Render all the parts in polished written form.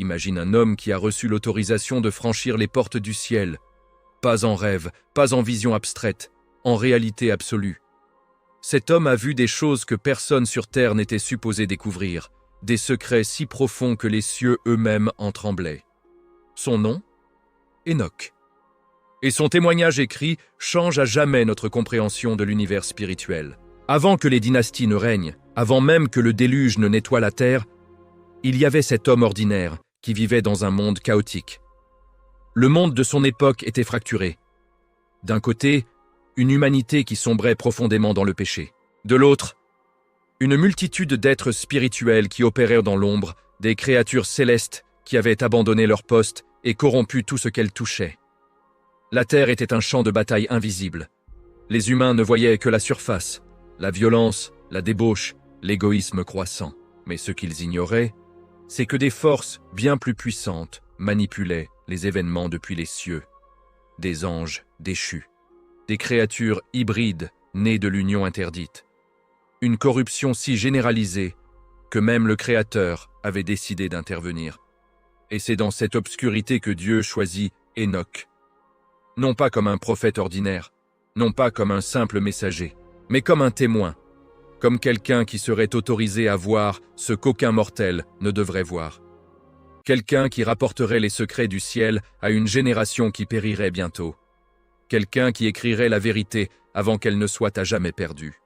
Imagine un homme qui a reçu l'autorisation de franchir les portes du ciel. Pas en rêve, pas en vision abstraite, en réalité absolue. Cet homme a vu des choses que personne sur terre n'était supposé découvrir, des secrets si profonds que les cieux eux-mêmes en tremblaient. Son nom ? Enoch. Et son témoignage écrit change à jamais notre compréhension de l'univers spirituel. Avant que les dynasties ne règnent, avant même que le déluge ne nettoie la terre, il y avait cet homme ordinaire qui vivait dans un monde chaotique. Le monde de son époque était fracturé. D'un côté, une humanité qui sombrait profondément dans le péché. De l'autre, une multitude d'êtres spirituels qui opéraient dans l'ombre, des créatures célestes qui avaient abandonné leur poste et corrompu tout ce qu'elles touchaient. La terre était un champ de bataille invisible. Les humains ne voyaient que la surface, la violence, la débauche, l'égoïsme croissant. Mais ce qu'ils ignoraient, c'est que des forces bien plus puissantes manipulaient les événements depuis les cieux. Des anges déchus, des créatures hybrides nées de l'union interdite. Une corruption si généralisée que même le Créateur avait décidé d'intervenir. Et c'est dans cette obscurité que Dieu choisit Enoch. Non pas comme un prophète ordinaire, non pas comme un simple messager, mais comme un témoin, comme quelqu'un qui serait autorisé à voir ce qu'aucun mortel ne devrait voir. Quelqu'un qui rapporterait les secrets du ciel à une génération qui périrait bientôt. Quelqu'un qui écrirait la vérité avant qu'elle ne soit à jamais perdue.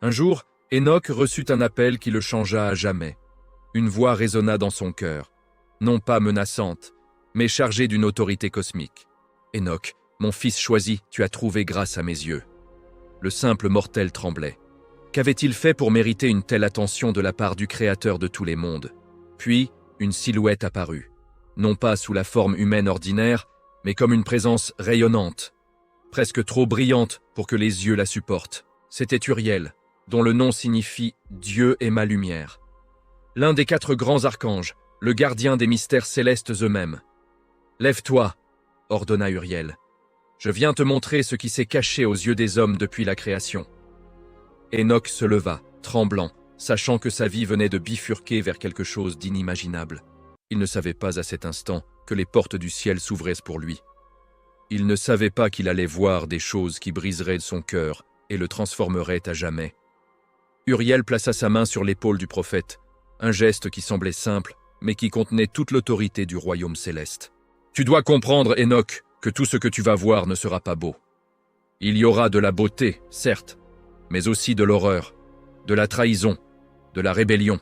Un jour, Enoch reçut un appel qui le changea à jamais. Une voix résonna dans son cœur, non pas menaçante, mais chargée d'une autorité cosmique. « Enoch, mon fils choisi, tu as trouvé grâce à mes yeux. » Le simple mortel tremblait. Qu'avait-il fait pour mériter une telle attention de la part du Créateur de tous les mondes? Puis, une silhouette apparut, non pas sous la forme humaine ordinaire, mais comme une présence rayonnante, presque trop brillante pour que les yeux la supportent. C'était Uriel, dont le nom signifie « Dieu est ma lumière ». L'un des 4 grands archanges, le gardien des mystères célestes eux-mêmes. « Lève-toi » ordonna Uriel. « Je viens te montrer ce qui s'est caché aux yeux des hommes depuis la création. » Enoch se leva, tremblant, sachant que sa vie venait de bifurquer vers quelque chose d'inimaginable. Il ne savait pas à cet instant que les portes du ciel s'ouvraient pour lui. Il ne savait pas qu'il allait voir des choses qui briseraient son cœur et le transformeraient à jamais. Uriel plaça sa main sur l'épaule du prophète, un geste qui semblait simple, mais qui contenait toute l'autorité du royaume céleste. « Tu dois comprendre, Enoch, que tout ce que tu vas voir ne sera pas beau. Il y aura de la beauté, certes, mais aussi de l'horreur, de la trahison, de la rébellion. »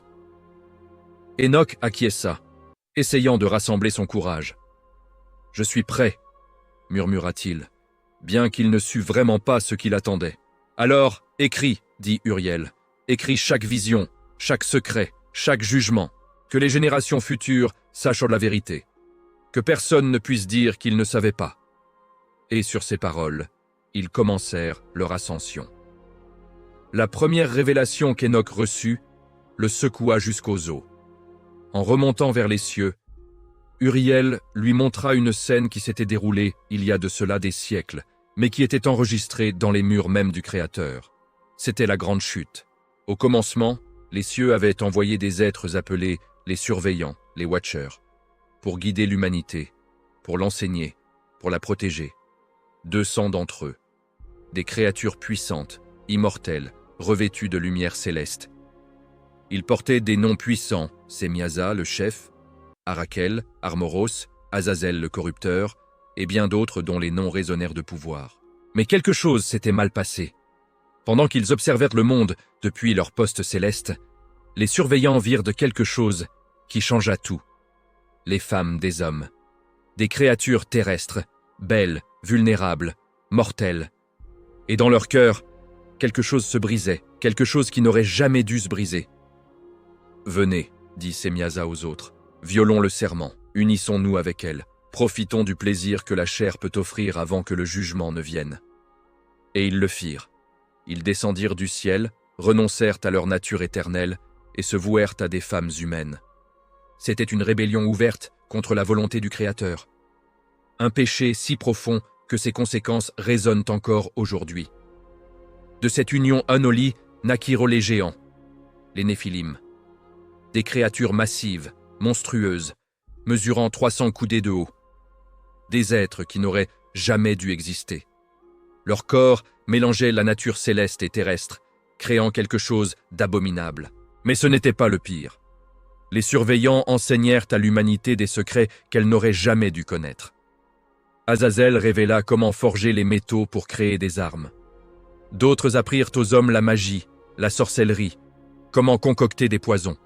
Enoch acquiesça, essayant de rassembler son courage. « Je suis prêt, » murmura-t-il, bien qu'il ne sût vraiment pas ce qu'il attendait. « Alors, écris, » dit Uriel, « écris chaque vision, chaque secret, chaque jugement, que les générations futures sachent la vérité, que personne ne puisse dire qu'il ne savait pas. » Et sur ces paroles, ils commencèrent leur ascension. La première révélation qu'Enoch reçut le secoua jusqu'aux os. En remontant vers les cieux, Uriel lui montra une scène qui s'était déroulée il y a de cela des siècles, mais qui était enregistrée dans les murs même du Créateur. C'était la grande chute. Au commencement, les cieux avaient envoyé des êtres appelés les surveillants, les Watchers, pour guider l'humanité, pour l'enseigner, pour la protéger. 200 d'entre eux, des créatures puissantes, immortelles, revêtues de lumière céleste. Ils portaient des noms puissants, Sémiasa, le chef, Arakel, Armoros, Azazel, le corrupteur, et bien d'autres dont les noms résonnèrent de pouvoir. Mais quelque chose s'était mal passé. Pendant qu'ils observèrent le monde depuis leur poste céleste, les surveillants virent de quelque chose qui changea tout. Les femmes des hommes, des créatures terrestres, belles, vulnérables, mortelles. Et dans leur cœur, quelque chose se brisait, quelque chose qui n'aurait jamais dû se briser. « Venez, dit Sémiasa aux autres, violons le serment, unissons-nous avec elle, profitons du plaisir que la chair peut offrir avant que le jugement ne vienne. » Et ils le firent. Ils descendirent du ciel, renoncèrent à leur nature éternelle et se vouèrent à des femmes humaines. C'était une rébellion ouverte contre la volonté du Créateur. Un péché si profond que ses conséquences résonnent encore aujourd'hui. De cette union anolie naquirent les géants, les Néphilim. Des créatures massives, monstrueuses, mesurant 300 coudées de haut. Des êtres qui n'auraient jamais dû exister. Leur corps mélangeait la nature céleste et terrestre, créant quelque chose d'abominable. Mais ce n'était pas le pire. Les surveillants enseignèrent à l'humanité des secrets qu'elle n'aurait jamais dû connaître. Azazel révéla comment forger les métaux pour créer des armes. D'autres apprirent aux hommes la magie, la sorcellerie, comment concocter des poisons.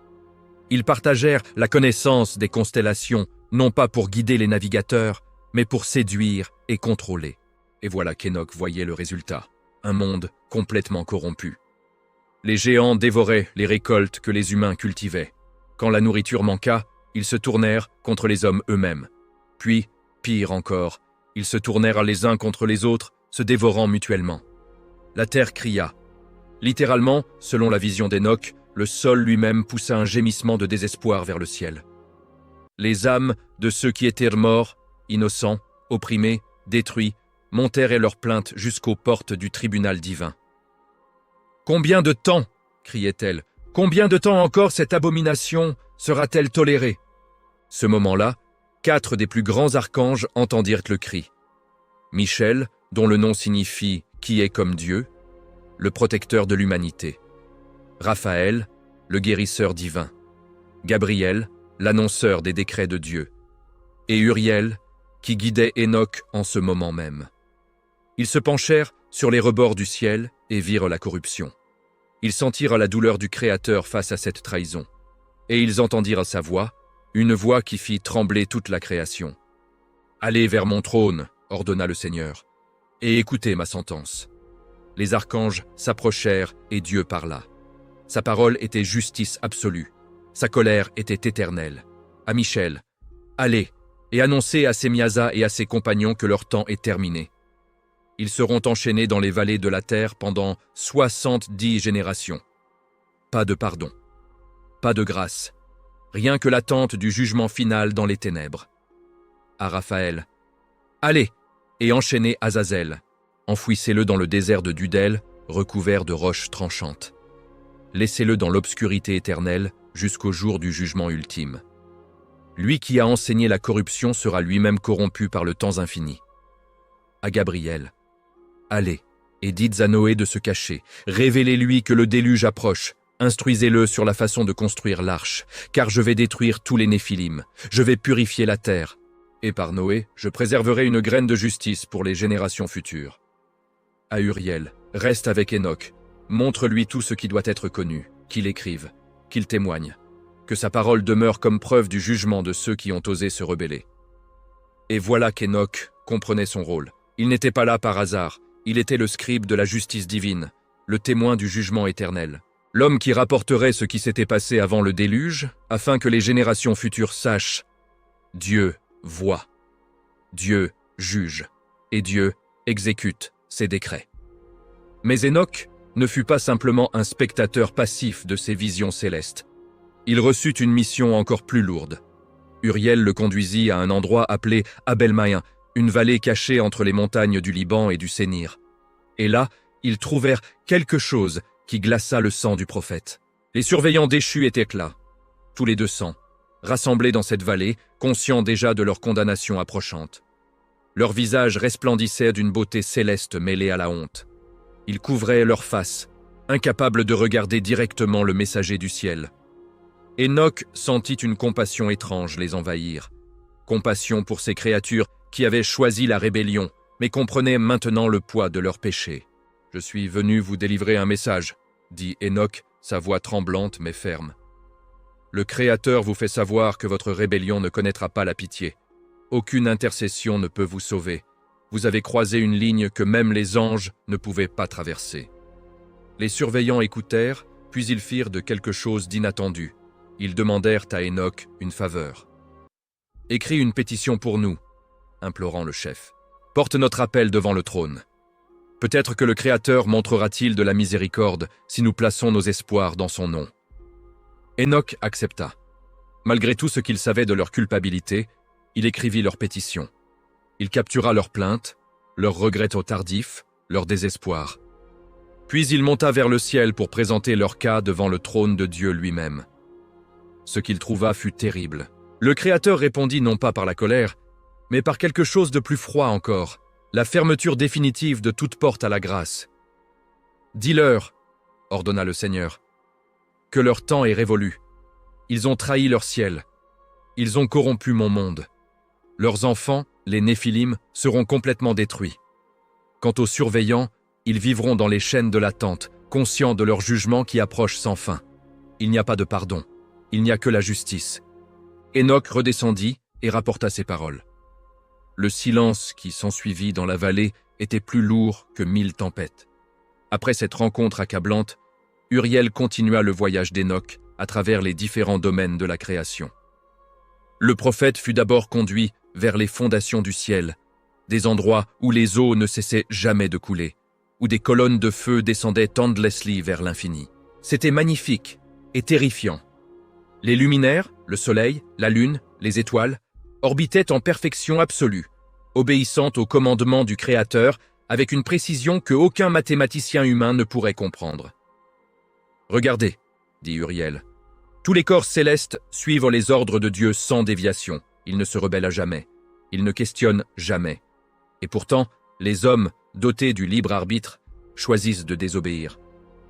Ils partagèrent la connaissance des constellations, non pas pour guider les navigateurs, mais pour séduire et contrôler. Et voilà qu'Enoch voyait le résultat, un monde complètement corrompu. Les géants dévoraient les récoltes que les humains cultivaient. Quand la nourriture manqua, ils se tournèrent contre les hommes eux-mêmes. Puis, pire encore, ils se tournèrent les uns contre les autres, se dévorant mutuellement. La terre cria. Littéralement, selon la vision d'Enoch, le sol lui-même poussa un gémissement de désespoir vers le ciel. Les âmes de ceux qui étaient morts, innocents, opprimés, détruits, montèrent et leurs plaintes jusqu'aux portes du tribunal divin. « Combien de temps » criait-elle. « Combien de temps encore cette abomination sera-t-elle tolérée ?» Ce moment-là, 4 des plus grands archanges entendirent le cri. Michel, dont le nom signifie « qui est comme Dieu », le protecteur de l'humanité. Raphaël, le guérisseur divin. Gabriel, l'annonceur des décrets de Dieu. Et Uriel, qui guidait Enoch en ce moment même. Ils se penchèrent sur les rebords du ciel et virent la corruption. Ils sentirent la douleur du Créateur face à cette trahison. Et ils entendirent sa voix, une voix qui fit trembler toute la création. « Allez vers mon trône, ordonna le Seigneur, et écoutez ma sentence. » Les archanges s'approchèrent et Dieu parla. Sa parole était justice absolue. Sa colère était éternelle. À Michel, « Allez, et annoncez à Sémiasa et à ses compagnons que leur temps est terminé. Ils seront enchaînés dans les vallées de la terre pendant 70 générations. Pas de pardon, pas de grâce, rien que l'attente du jugement final dans les ténèbres. À Raphaël, « Allez, et enchaînez Azazel, enfouissez-le dans le désert de Dudel, recouvert de roches tranchantes. Laissez-le dans l'obscurité éternelle jusqu'au jour du jugement ultime. Lui qui a enseigné la corruption sera lui-même corrompu par le temps infini. » À Gabriel, « Allez, et dites à Noé de se cacher, révélez-lui que le déluge approche, instruisez-le sur la façon de construire l'arche, car je vais détruire tous les Néphilim, je vais purifier la terre, et par Noé, je préserverai une graine de justice pour les générations futures. » À Uriel, « Reste avec Enoch, montre-lui tout ce qui doit être connu, qu'il écrive, qu'il témoigne, que sa parole demeure comme preuve du jugement de ceux qui ont osé se rebeller. » Et voilà qu'Enoch comprenait son rôle. Il n'était pas là par hasard, il était le scribe de la justice divine, le témoin du jugement éternel, l'homme qui rapporterait ce qui s'était passé avant le déluge, afin que les générations futures sachent. Dieu voit, Dieu juge, et Dieu exécute ses décrets. Mais Enoch ne fut pas simplement un spectateur passif de ces visions célestes. Il reçut une mission encore plus lourde. Uriel le conduisit à un endroit appelé Abel-Maïn, une vallée cachée entre les montagnes du Liban et du Sénir. Et là, ils trouvèrent quelque chose qui glaça le sang du prophète. Les surveillants déchus étaient là, tous les 200, rassemblés dans cette vallée, conscients déjà de leur condamnation approchante. Leurs visages resplendissaient d'une beauté céleste mêlée à la honte. Ils couvraient leurs faces, incapables de regarder directement le messager du ciel. Enoch sentit une compassion étrange les envahir. Compassion pour ces créatures qui avaient choisi la rébellion, mais comprenaient maintenant le poids de leurs péchés. « Je suis venu vous délivrer un message, » dit Enoch, sa voix tremblante mais ferme. « Le Créateur vous fait savoir que votre rébellion ne connaîtra pas la pitié. Aucune intercession ne peut vous sauver. Vous avez croisé une ligne que même les anges ne pouvaient pas traverser. » Les surveillants écoutèrent, puis ils firent de quelque chose d'inattendu. Ils demandèrent à Enoch une faveur. « Écris une pétition pour nous, » implorant le chef. « Porte notre appel devant le trône. Peut-être que le Créateur montrera-t-il de la miséricorde si nous plaçons nos espoirs dans son nom. » Enoch accepta. Malgré tout ce qu'il savait de leur culpabilité, il écrivit leur pétition. Il captura leurs plaintes, leurs regrets tardifs, leur désespoir. Puis il monta vers le ciel pour présenter leur cas devant le trône de Dieu lui-même. Ce qu'il trouva fut terrible. Le Créateur répondit non pas par la colère, mais par quelque chose de plus froid encore, la fermeture définitive de toute porte à la grâce. « Dis-leur, ordonna le Seigneur, que leur temps est révolu. Ils ont trahi leur ciel. Ils ont corrompu mon monde. Leurs enfants, les Néphilim, seront complètement détruits. Quant aux surveillants, ils vivront dans les chaînes de l'attente, conscients de leur jugement qui approche sans fin. Il n'y a pas de pardon. Il n'y a que la justice. » Enoch redescendit et rapporta ces paroles. Le silence qui s'ensuivit dans la vallée était plus lourd que 1000 tempêtes. Après cette rencontre accablante, Uriel continua le voyage d'Enoch à travers les différents domaines de la création. Le prophète fut d'abord conduit vers les fondations du ciel, des endroits où les eaux ne cessaient jamais de couler, où des colonnes de feu descendaient endlessly vers l'infini. C'était magnifique et terrifiant. Les luminaires, le soleil, la lune, les étoiles, orbitaient en perfection absolue, obéissant aux commandements du Créateur avec une précision que aucun mathématicien humain ne pourrait comprendre. « Regardez, dit Uriel, tous les corps célestes suivent les ordres de Dieu sans déviation. Ils ne se rebellent à jamais. Ils ne questionnent jamais. Et pourtant, les hommes, dotés du libre arbitre, choisissent de désobéir.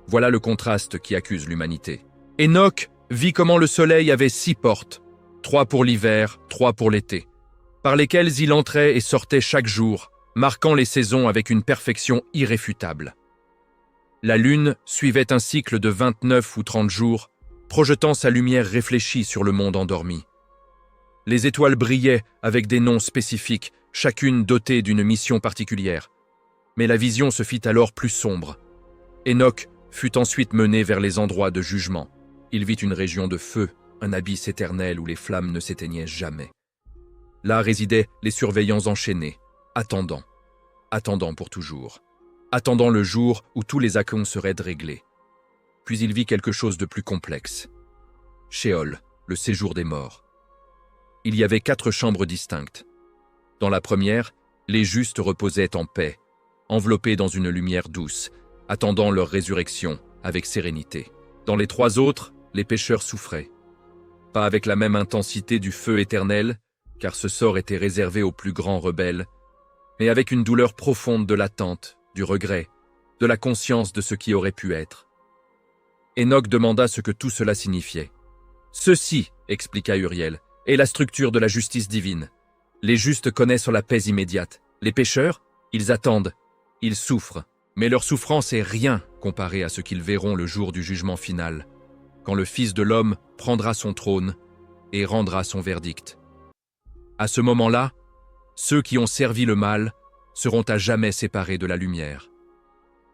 Voilà le contraste qui accuse l'humanité. Enoch vit comment le soleil avait 6 portes, 3 pour l'hiver, 3 pour l'été, par lesquelles il entrait et sortait chaque jour, marquant les saisons avec une perfection irréfutable. La lune suivait un cycle de 29 ou 30 jours, projetant sa lumière réfléchie sur le monde endormi. Les étoiles brillaient avec des noms spécifiques, chacune dotée d'une mission particulière. Mais la vision se fit alors plus sombre. Enoch fut ensuite mené vers les endroits de jugement. Il vit une région de feu, un abysse éternel où les flammes ne s'éteignaient jamais. Là résidaient les surveillants enchaînés, attendant pour toujours, attendant le jour où tous les accomptes seraient réglés. Puis il vit quelque chose de plus complexe. Sheol, le séjour des morts. Il y avait 4 chambres distinctes. Dans la première, les justes reposaient en paix, enveloppés dans une lumière douce, attendant leur résurrection avec sérénité. Dans les 3 autres, les pécheurs souffraient. Pas avec la même intensité du feu éternel, car ce sort était réservé aux plus grands rebelles, mais avec une douleur profonde de l'attente, du regret, de la conscience de ce qui aurait pu être. Enoch demanda ce que tout cela signifiait. « Ceci, expliqua Uriel, est la structure de la justice divine. Les justes connaissent la paix immédiate. Les pécheurs, ils attendent, ils souffrent, mais leur souffrance est rien comparée à ce qu'ils verront le jour du jugement final, quand le Fils de l'homme prendra son trône et rendra son verdict. À ce moment-là, ceux qui ont servi le mal seront à jamais séparés de la lumière.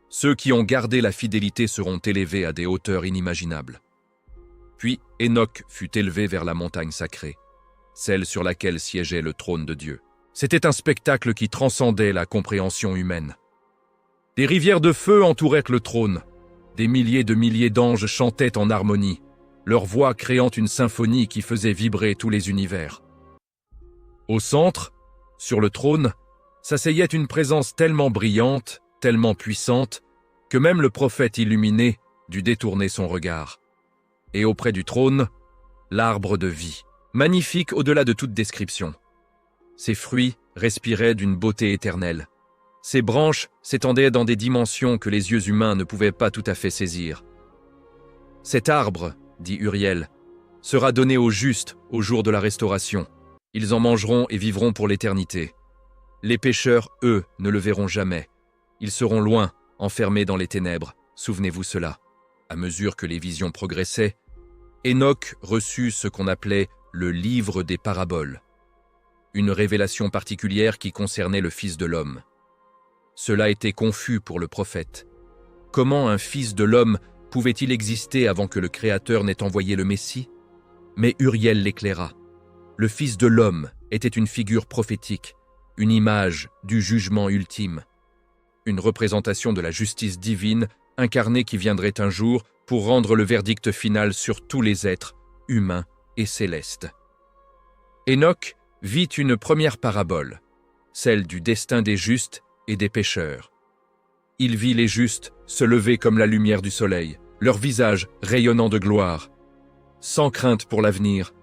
Ceux qui ont gardé la fidélité seront élevés à des hauteurs inimaginables. » Puis Enoch fut élevé vers la montagne sacrée, celle sur laquelle siégeait le trône de Dieu. C'était un spectacle qui transcendait la compréhension humaine. Des rivières de feu entouraient le trône. Des milliers de milliers d'anges chantaient en harmonie, leur voix créant une symphonie qui faisait vibrer tous les univers. Au centre, sur le trône, s'asseyait une présence tellement brillante, tellement puissante, que même le prophète illuminé dut détourner son regard. Et auprès du trône, l'arbre de vie, magnifique au-delà de toute description. Ses fruits respiraient d'une beauté éternelle. Ses branches s'étendaient dans des dimensions que les yeux humains ne pouvaient pas tout à fait saisir. « Cet arbre, dit Uriel, sera donné aux justes au jour de la restauration. Ils en mangeront et vivront pour l'éternité. Les pécheurs, eux, ne le verront jamais. Ils seront loin, enfermés dans les ténèbres. Souvenez-vous cela. » À mesure que les visions progressaient, Enoch reçut ce qu'on appelait le livre des paraboles, une révélation particulière qui concernait le Fils de l'homme. Cela était confus pour le prophète. Comment un Fils de l'homme pouvait-il exister avant que le Créateur n'ait envoyé le Messie? Mais Uriel l'éclaira. Le Fils de l'homme était une figure prophétique, une image du jugement ultime, une représentation de la justice divine incarnée qui viendrait un jour pour rendre le verdict final sur tous les êtres, humains et célestes. Enoch vit une première parabole, celle du destin des justes et des pécheurs. Il vit les justes se lever comme la lumière du soleil, leur visage rayonnant de gloire, sans crainte pour l'avenir,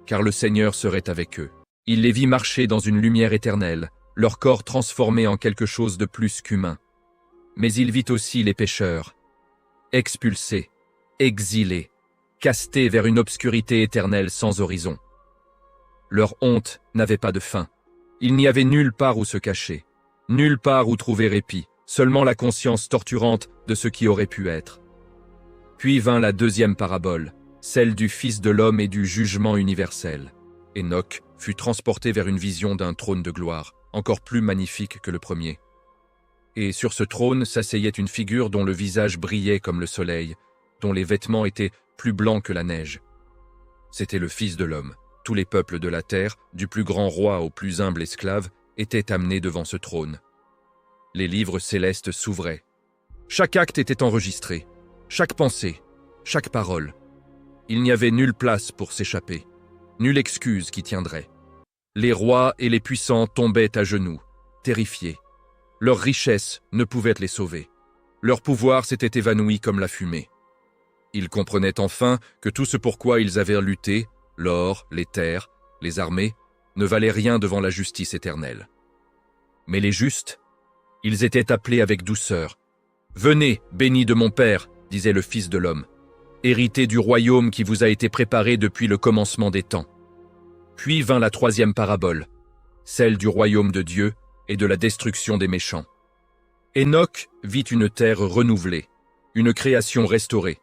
car le Seigneur serait avec eux. Il les vit marcher dans une lumière éternelle, leur corps transformé en quelque chose de plus qu'humain. Mais il vit aussi les pécheurs, expulsés, exilés, castés vers une obscurité éternelle sans horizon. Leur honte n'avait pas de fin. Il n'y avait nulle part où se cacher, nulle part où trouver répit, seulement la conscience torturante de ce qui aurait pu être. Puis vint la deuxième parabole, celle du Fils de l'homme et du jugement universel. Enoch fut transporté vers une vision d'un trône de gloire, encore plus magnifique que le premier. Et sur ce trône s'asseyait une figure dont le visage brillait comme le soleil, dont les vêtements étaient plus blancs que la neige. C'était le Fils de l'homme. Tous les peuples de la terre, du plus grand roi au plus humble esclave, étaient amenés devant ce trône. Les livres célestes s'ouvraient. Chaque acte était enregistré, chaque pensée, chaque parole. Il n'y avait nulle place pour s'échapper, nulle excuse qui tiendrait. Les rois et les puissants tombaient à genoux, terrifiés. Leur richesse ne pouvait les sauver. Leur pouvoir s'était évanoui comme la fumée. Ils comprenaient enfin que tout ce pourquoi ils avaient lutté, l'or, les terres, les armées, ne valait rien devant la justice éternelle. Mais les justes, ils étaient appelés avec douceur. « Venez, bénis de mon Père, disait le Fils de l'homme, héritez du royaume qui vous a été préparé depuis le commencement des temps. » Puis vint la troisième parabole, celle du royaume de Dieu et de la destruction des méchants. Enoch vit une terre renouvelée, une création restaurée,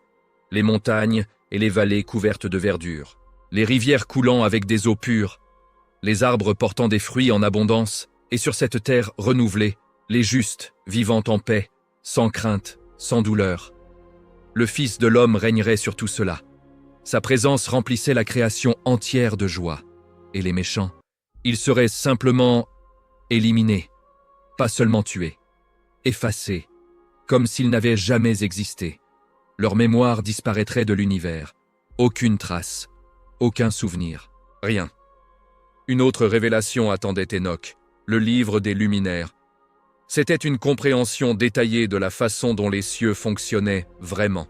les montagnes et les vallées couvertes de verdure, les rivières coulant avec des eaux pures, les arbres portant des fruits en abondance, et sur cette terre renouvelée, les justes vivant en paix, sans crainte, sans douleur. Le Fils de l'homme régnerait sur tout cela. Sa présence remplissait la création entière de joie. Et les méchants, ils seraient simplement éliminés, pas seulement tués, effacés, comme s'ils n'avaient jamais existé. Leur mémoire disparaîtrait de l'univers. Aucune trace, aucun souvenir, rien. Une autre révélation attendait Enoch, le livre des luminaires. C'était une compréhension détaillée de la façon dont les cieux fonctionnaient vraiment.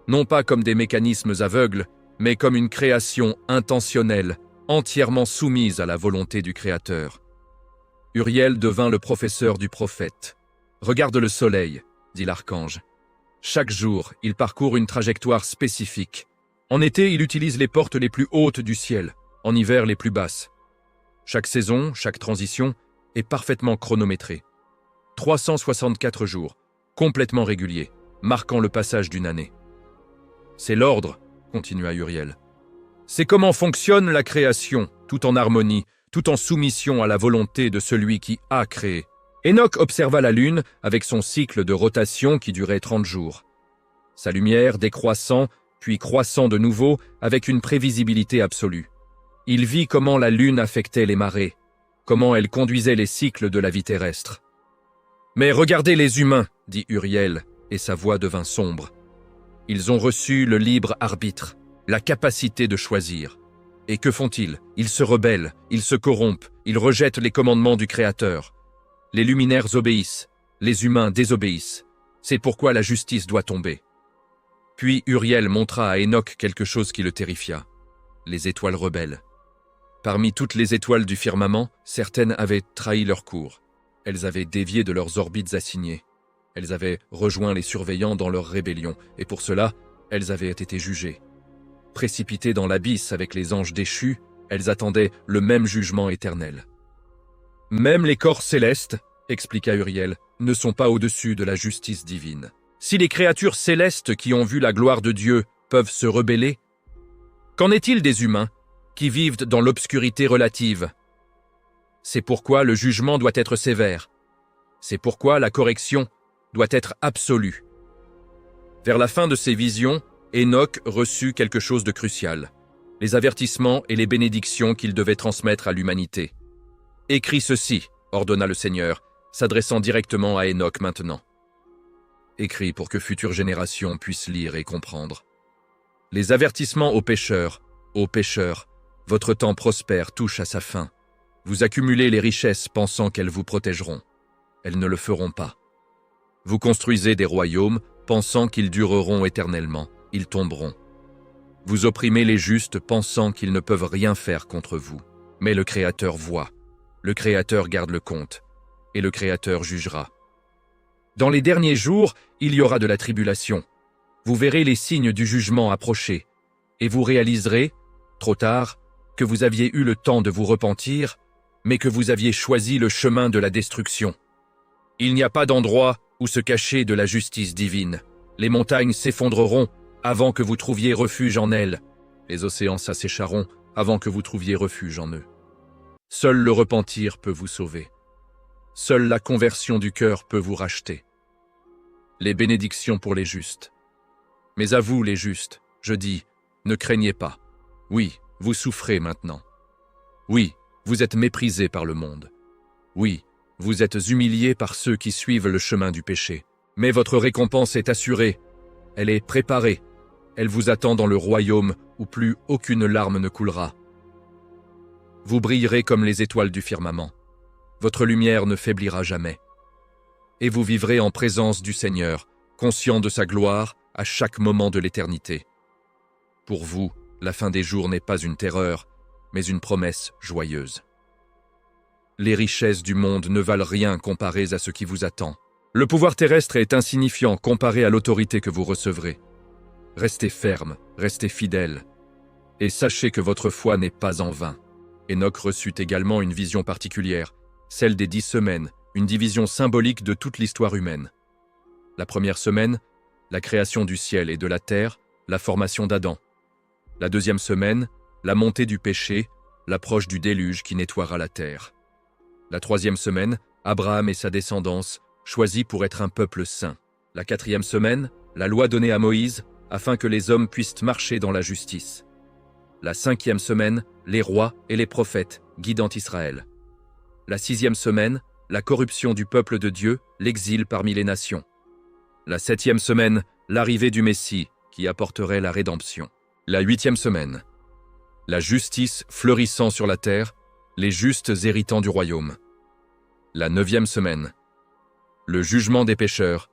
Non pas comme des mécanismes aveugles, mais comme une création intentionnelle, entièrement soumise à la volonté du Créateur. Uriel devint le professeur du prophète. « Regarde le soleil, dit l'archange. Chaque jour, il parcourt une trajectoire spécifique. En été, il utilise les portes les plus hautes du ciel, en hiver les plus basses. Chaque saison, chaque transition est parfaitement chronométrée. 364 jours, complètement réguliers, marquant le passage d'une année. C'est l'ordre, continua Uriel. C'est comment fonctionne la création, tout en harmonie, tout en soumission à la volonté de celui qui a créé. Enoch observa la lune avec son cycle de rotation qui durait 30 jours. Sa lumière décroissant, puis croissant de nouveau avec une prévisibilité absolue. Il vit comment la lune affectait les marées, comment elle conduisait les cycles de la vie terrestre. « Mais regardez les humains, dit Uriel, et sa voix devint sombre. Ils ont reçu le libre arbitre, la capacité de choisir. Et que font-ils? Ils se rebellent, ils se corrompent, ils rejettent les commandements du Créateur. Les luminaires obéissent, les humains désobéissent. C'est pourquoi la justice doit tomber. » Puis Uriel montra à Enoch quelque chose qui le terrifia. Les étoiles rebelles. Parmi toutes les étoiles du firmament, certaines avaient trahi leur cours. Elles avaient dévié de leurs orbites assignées. Elles avaient rejoint les surveillants dans leur rébellion, et pour cela, elles avaient été jugées. Précipitées dans l'abysse avec les anges déchus, elles attendaient le même jugement éternel. Même les corps célestes, expliqua Uriel, ne sont pas au-dessus de la justice divine. Si les créatures célestes qui ont vu la gloire de Dieu peuvent se rebeller, qu'en est-il des humains qui vivent dans l'obscurité relative? C'est pourquoi le jugement doit être sévère. C'est pourquoi la correction doit être absolue. Vers la fin de ses visions, Enoch reçut quelque chose de crucial, les avertissements et les bénédictions qu'il devait transmettre à l'humanité. « Écris ceci, ordonna le Seigneur, s'adressant directement à Enoch maintenant. Écris pour que futures générations puissent lire et comprendre. Les avertissements aux pécheurs, votre temps prospère touche à sa fin. Vous accumulez les richesses pensant qu'elles vous protégeront. Elles ne le feront pas. Vous construisez des royaumes pensant qu'ils dureront éternellement. Ils tomberont. Vous opprimez les justes pensant qu'ils ne peuvent rien faire contre vous. Mais le Créateur voit, le Créateur garde le compte, et le Créateur jugera. Dans les derniers jours, il y aura de la tribulation. Vous verrez les signes du jugement approcher, et vous réaliserez, trop tard, que vous aviez eu le temps de vous repentir, mais que vous aviez choisi le chemin de la destruction. Il n'y a pas d'endroit où se cacher de la justice divine. Les montagnes s'effondreront avant que vous trouviez refuge en elles. Les océans s'assécheront avant que vous trouviez refuge en eux. Seul le repentir peut vous sauver. Seule la conversion du cœur peut vous racheter. Les bénédictions pour les justes. Mais à vous, les justes, je dis, ne craignez pas. Oui, vous souffrez maintenant. Oui, vous êtes méprisés par le monde. Oui, vous êtes humiliés par ceux qui suivent le chemin du péché. Mais votre récompense est assurée. Elle est préparée. Elle vous attend dans le royaume où plus aucune larme ne coulera. Vous brillerez comme les étoiles du firmament. Votre lumière ne faiblira jamais. Et vous vivrez en présence du Seigneur, conscient de sa gloire à chaque moment de l'éternité. Pour vous, la fin des jours n'est pas une terreur, mais une promesse joyeuse. Les richesses du monde ne valent rien comparées à ce qui vous attend. Le pouvoir terrestre est insignifiant comparé à l'autorité que vous recevrez. Restez ferme, restez fidèle, et sachez que votre foi n'est pas en vain. Enoch reçut également une vision particulière, celle des 10 semaines, une division symbolique de toute l'histoire humaine. La première semaine, la création du ciel et de la terre, la formation d'Adam. La deuxième semaine, la montée du péché, l'approche du déluge qui nettoiera la terre. La troisième semaine, Abraham et sa descendance, choisis pour être un peuple saint. La quatrième semaine, la loi donnée à Moïse, afin que les hommes puissent marcher dans la justice. La cinquième semaine, les rois et les prophètes, guidant Israël. La sixième semaine, la corruption du peuple de Dieu, l'exil parmi les nations. La septième semaine, l'arrivée du Messie, qui apporterait la rédemption. La huitième semaine, la justice fleurissant sur la terre, les justes héritant du royaume. La neuvième semaine, le jugement des pécheurs,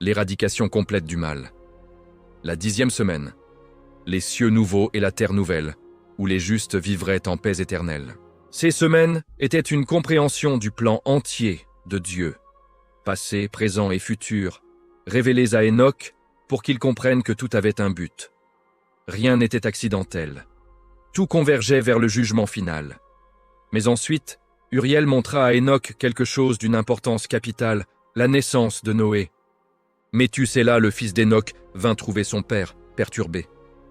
l'éradication complète du mal. La dixième semaine, les cieux nouveaux et la terre nouvelle, où les justes vivraient en paix éternelle. Ces semaines étaient une compréhension du plan entier de Dieu, passé, présent et futur, révélés à Enoch pour qu'il comprenne que tout avait un but. Rien n'était accidentel. Tout convergeait vers le jugement final. Mais ensuite, Uriel montra à Enoch quelque chose d'une importance capitale, la naissance de Noé. Méthussélah, le fils d'Enoch, vint trouver son père, perturbé.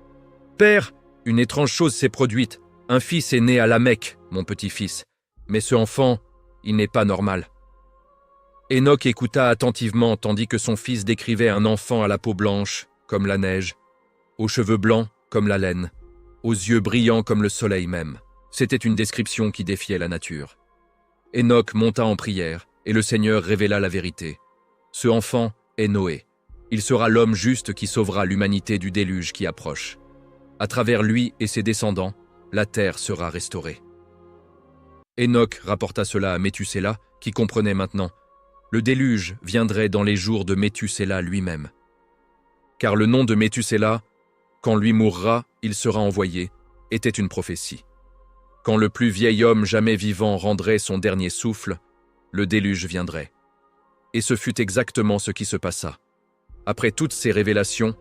« Père, une étrange chose s'est produite. Un fils est né à Lamech, mon petit-fils. Mais ce enfant, il n'est pas normal. » Enoch écouta attentivement tandis que son fils décrivait un enfant à la peau blanche, comme la neige, aux cheveux blancs, comme la laine, aux yeux brillants comme le soleil même. C'était une description qui défiait la nature. Enoch monta en prière, et le Seigneur révéla la vérité. Ce enfant est Noé. Il sera l'homme juste qui sauvera l'humanité du déluge qui approche. À travers lui et ses descendants, la terre sera restaurée. Enoch rapporta cela à Méthussélah, qui comprenait maintenant. Le déluge viendrait dans les jours de Méthussélah lui-même. Car le nom de Méthussélah, quand lui mourra, il sera envoyé, était une prophétie. Quand le plus vieil homme jamais vivant rendrait son dernier souffle, le déluge viendrait. Et ce fut exactement ce qui se passa. Après toutes ces révélations,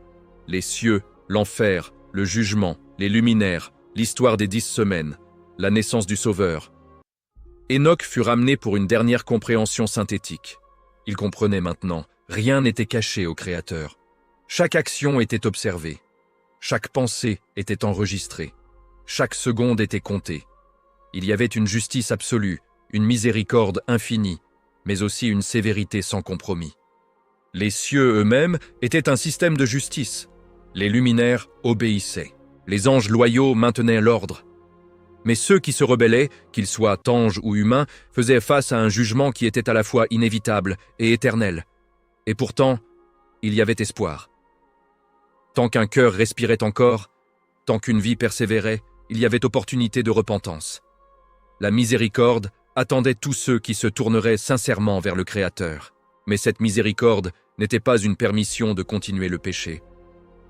les cieux, l'enfer, le jugement, les luminaires, l'histoire des 10 semaines, la naissance du Sauveur. Enoch fut ramené pour une dernière compréhension synthétique. Il comprenait maintenant, rien n'était caché au Créateur. Chaque action était observée. Chaque pensée était enregistrée. Chaque seconde était comptée. Il y avait une justice absolue, une miséricorde infinie, mais aussi une sévérité sans compromis. Les cieux eux-mêmes étaient un système de justice. Les luminaires obéissaient. Les anges loyaux maintenaient l'ordre. Mais ceux qui se rebellaient, qu'ils soient anges ou humains, faisaient face à un jugement qui était à la fois inévitable et éternel. Et pourtant, il y avait espoir. Tant qu'un cœur respirait encore, tant qu'une vie persévérait, il y avait opportunité de repentance. La miséricorde attendait tous ceux qui se tourneraient sincèrement vers le Créateur. Mais cette miséricorde n'était pas une permission de continuer le péché.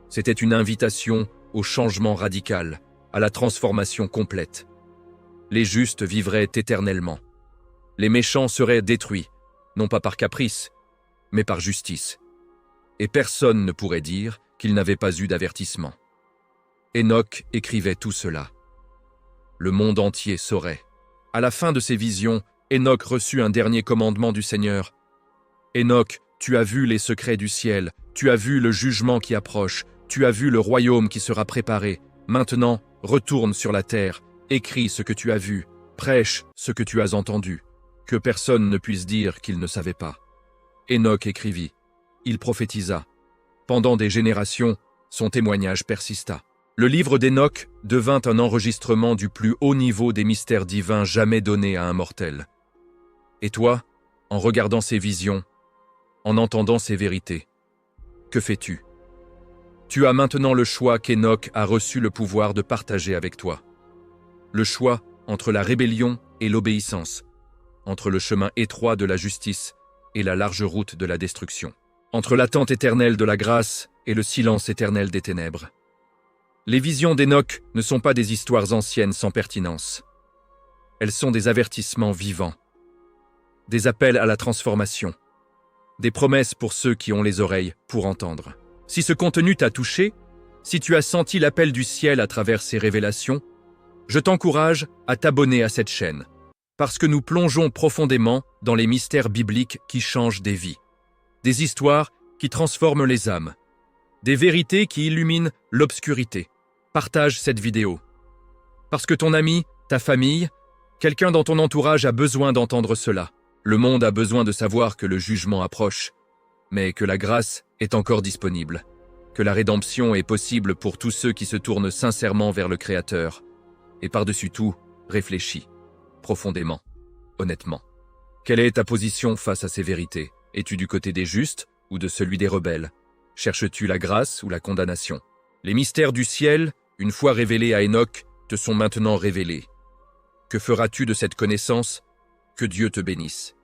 C'était une invitation au changement radical, à la transformation complète. Les justes vivraient éternellement. Les méchants seraient détruits, non pas par caprice, mais par justice. Et personne ne pourrait dire qu'il n'avait pas eu d'avertissement. Enoch écrivait tout cela. Le monde entier saurait. À la fin de ses visions, Enoch reçut un dernier commandement du Seigneur. « Enoch, tu as vu les secrets du ciel, tu as vu le jugement qui approche, tu as vu le royaume qui sera préparé. Maintenant, retourne sur la terre, écris ce que tu as vu, prêche ce que tu as entendu, que personne ne puisse dire qu'il ne savait pas. » Enoch écrivit. Il prophétisa. Pendant des générations, son témoignage persista. Le livre d'Enoch devint un enregistrement du plus haut niveau des mystères divins jamais donnés à un mortel. Et toi, en regardant ces visions, en entendant ces vérités, que fais-tu? Tu as maintenant le choix qu'Enoch a reçu le pouvoir de partager avec toi. Le choix entre la rébellion et l'obéissance, entre le chemin étroit de la justice et la large route de la destruction, entre l'attente éternelle de la grâce et le silence éternel des ténèbres. Les visions d'Enoch ne sont pas des histoires anciennes sans pertinence. Elles sont des avertissements vivants, des appels à la transformation, des promesses pour ceux qui ont les oreilles pour entendre. Si ce contenu t'a touché, si tu as senti l'appel du ciel à travers ces révélations, je t'encourage à t'abonner à cette chaîne, parce que nous plongeons profondément dans les mystères bibliques qui changent des vies, des histoires qui transforment les âmes, des vérités qui illuminent l'obscurité. Partage cette vidéo, parce que ton ami, ta famille, quelqu'un dans ton entourage a besoin d'entendre cela. Le monde a besoin de savoir que le jugement approche, mais que la grâce est encore disponible, que la rédemption est possible pour tous ceux qui se tournent sincèrement vers le Créateur. Et par-dessus tout, réfléchis, profondément, honnêtement. Quelle est ta position face à ces vérités? Es-tu du côté des justes ou de celui des rebelles? Cherches-tu la grâce ou la condamnation? Les mystères du ciel, une fois révélés à Enoch, te sont maintenant révélés. Que feras-tu de cette connaissance? Que Dieu te bénisse.